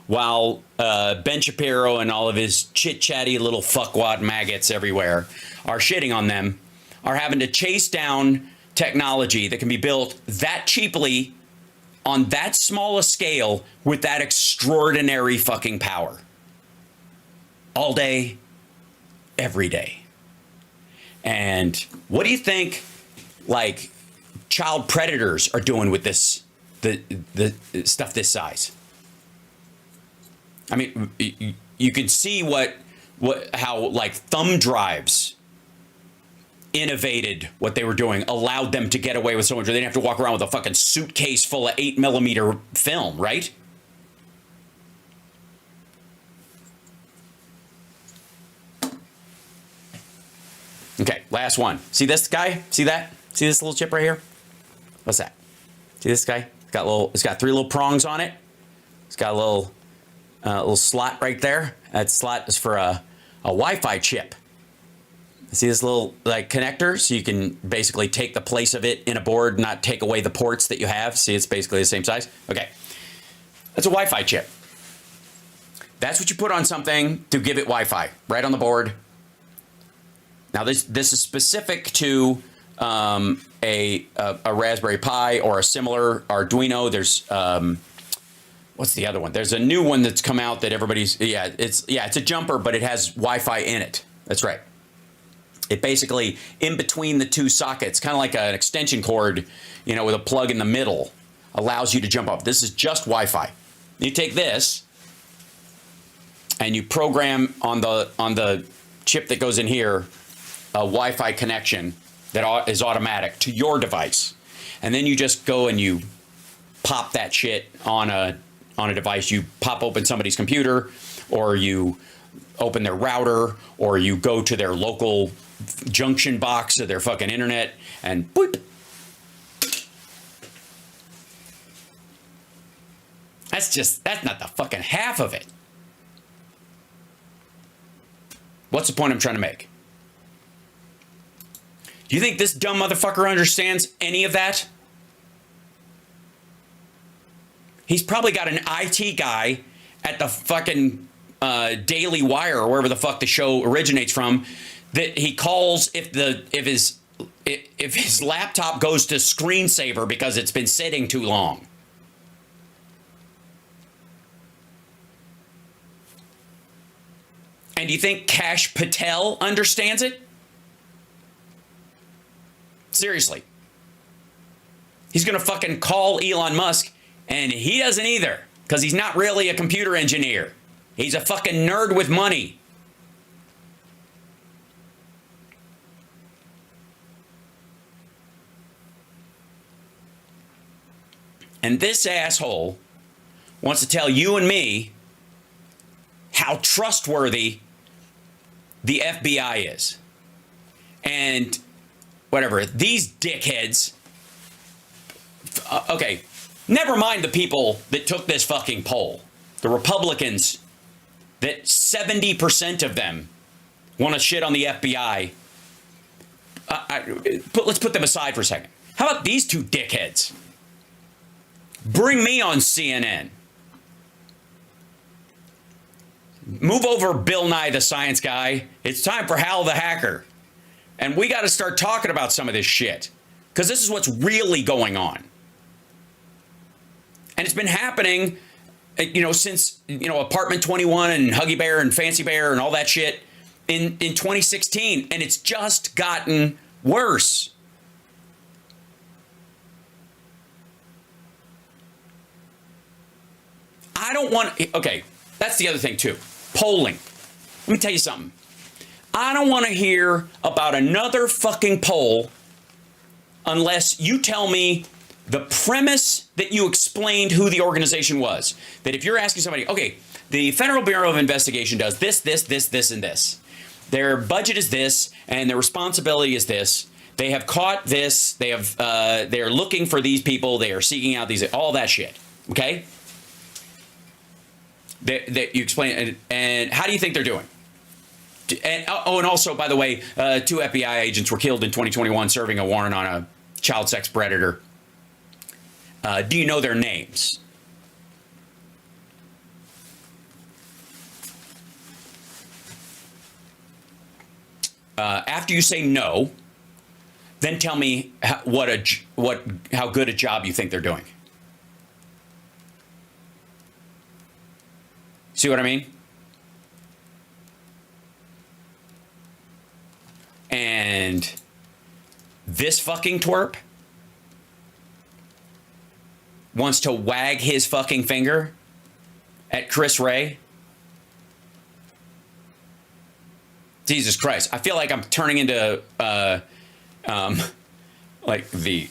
while Ben Shapiro and all of his chit-chatty little fuckwad maggots everywhere are shitting on them, are having to chase down technology that can be built that cheaply on that small a scale with that extraordinary fucking power. All day, every day. And what do you think, like, child predators are doing with this, the stuff this size? I mean, you can see how like thumb drives innovated what they were doing, allowed them to get away with so much. They didn't have to walk around with a fucking suitcase full of 8mm film, right? Okay, last one. See this guy? See that? See this little chip right here? What's that? See this guy? It's got 3 little prongs on it. It's got a little slot right there. That slot is for a Wi-Fi chip. See this little like connector? So you can basically take the place of it in a board, not take away the ports that you have. See, it's basically the same size. Okay. That's a Wi-Fi chip. That's what you put on something to give it Wi-Fi, right on the board. Now this is specific to a Raspberry Pi or a similar Arduino. There's what's the other one? There's a new one that's come out that everybody's it's a jumper, but it has Wi-Fi in it. That's right. It basically, in between the two sockets, kind of like an extension cord, with a plug in the middle. allows you to jump up. This is just Wi-Fi. You take this and you program on the chip that goes in here a Wi-Fi connection that is automatic to your device. And then you just go and you pop that shit on a device. You pop open somebody's computer, or you open their router, or you go to their local junction box of their fucking internet and boop. That's not the fucking half of it. What's the point I'm trying to make? Do you think this dumb motherfucker understands any of that? He's probably got an IT guy at the fucking Daily Wire or wherever the fuck the show originates from that he calls if his laptop goes to screensaver because it's been sitting too long. And do you think Kash Patel understands it? Seriously. He's going to fucking call Elon Musk, and he doesn't either, because he's not really a computer engineer. He's a fucking nerd with money. And this asshole wants to tell you and me how trustworthy the FBI is. And whatever, these dickheads. Okay, never mind the people that took this fucking poll. The Republicans, that 70% of them want to shit on the FBI. Let's put them aside for a second. How about these two dickheads? Bring me on CNN. Move over Bill Nye the Science Guy. It's time for Hal the Hacker. And we got to start talking about some of this shit, because this is what's really going on. And it's been happening, since, Apartment 21 and Huggy Bear and Fancy Bear and all that shit in 2016. And it's just gotten worse. I don't want, okay, that's the other thing too. Polling. Let me tell you something. I don't want to hear about another fucking poll unless you tell me the premise that you explained who the organization was. That if you're asking somebody, okay, the Federal Bureau of Investigation does this, this, this, this, and this. Their budget is this, and their responsibility is this. They have caught this. They are looking for these people. They are seeking out these, all that shit. Okay? That you explain, and how do you think they're doing? And also, by the way, 2 FBI agents were killed in 2021 serving a warrant on a child sex predator. Do you know their names? After you say no, then tell me how good a job you think they're doing. See what I mean? And this fucking twerp wants to wag his fucking finger at Chris Wray. Jesus Christ. I feel like I'm turning into like the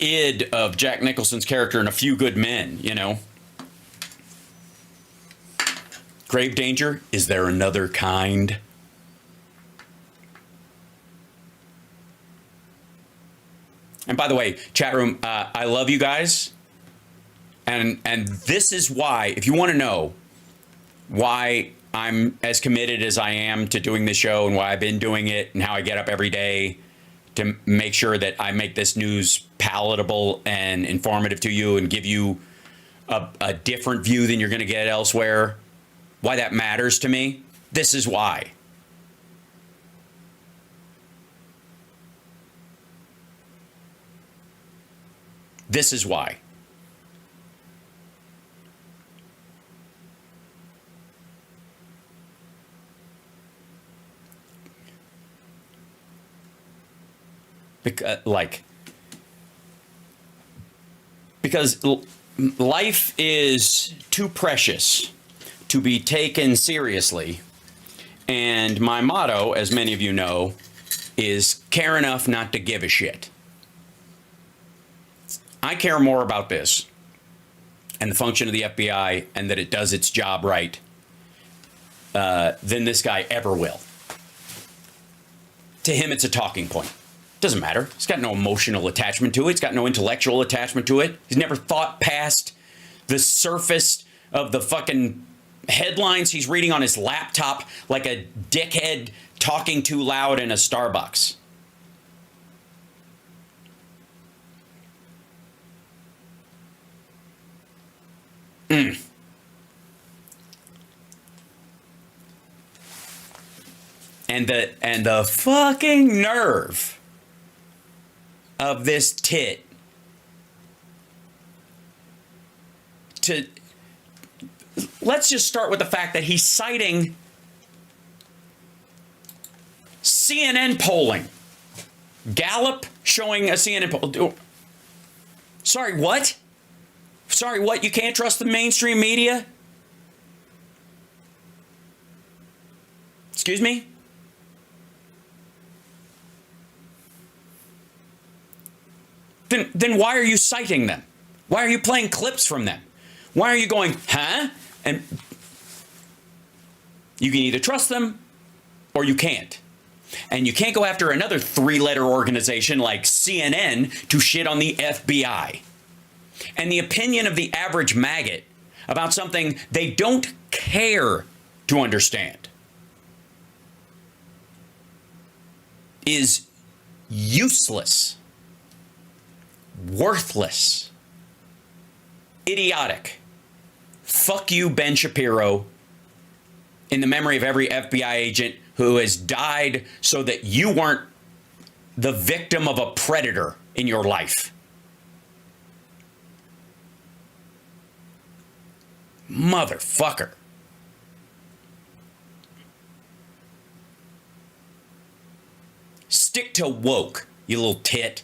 id of Jack Nicholson's character in A Few Good Men, Grave danger. Is there another kind? And by the way, chat room, I love you guys. And this is why, if you want to know why I'm as committed as I am to doing this show and why I've been doing it and how I get up every day to make sure that I make this news palatable and informative to you and give you a different view than you're going to get elsewhere, why that matters to me, this is why. This is why. because life is too precious to be taken seriously. And my motto, as many of you know, is care enough not to give a shit. I care more about this and the function of the FBI and that it does its job right than this guy ever will. To him, it's a talking point. Doesn't matter. He's got no emotional attachment to it. He's got no intellectual attachment to it. He's never thought past the surface of the fucking headlines he's reading on his laptop like a dickhead talking too loud in a Starbucks. And the fucking nerve of this tit to, let's just start with the fact that he's citing CNN polling. Gallup showing a CNN poll. Sorry, what? Sorry, what? You can't trust the mainstream media? Excuse me? Then why are you citing them? Why are you playing clips from them? Why are you going, huh? And you can either trust them or you can't. And you can't go after another three-letter organization like CNN to shit on the FBI. And the opinion of the average maggot about something they don't care to understand is useless, worthless, idiotic. Fuck you, Ben Shapiro, in the memory of every FBI agent who has died so that you weren't the victim of a predator in your life. Motherfucker. Stick to woke, you little tit.